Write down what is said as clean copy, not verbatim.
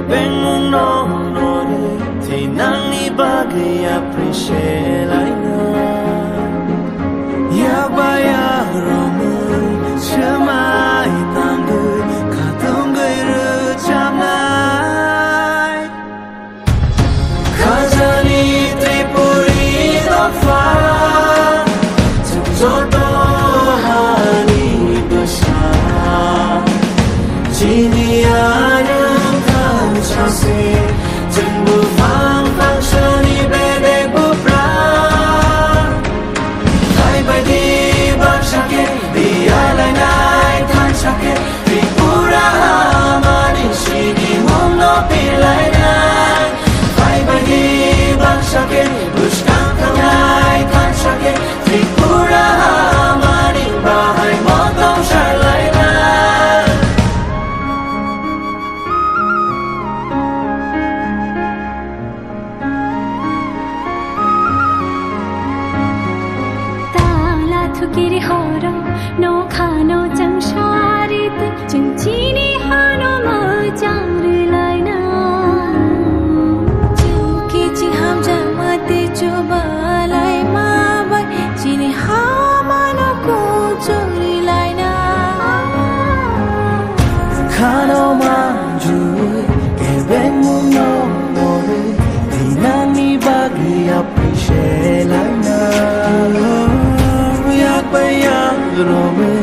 bên mong nó rồi thì nắng đi ba cái appreciate lại ya ba ya romai chưa mai tang người cả tông người rửa chạm lại khazani tripuri đó pha chụp gió to hani basa chỉ ni anh tham cha se chân mưa vang vang cho ni bên đây búp ra thay bài đi bác cha ke đi ai lại nay than cha ke vì pura mà đi chỉ đi mong nó bị lại nay thay bài đi bác cha ke bush căng thang nay than cha ke vì pura mà đi bà hai mong tông trái lại nay Kiri hora no khano chang sharit chang chini hano ma chang lai na chu ki chi ham jam mate chu ba lai ma bai chini ha ma no ko chori lai na khano ma ju ke ben mu no more dinani bagi appreciate lai na yak bayang rome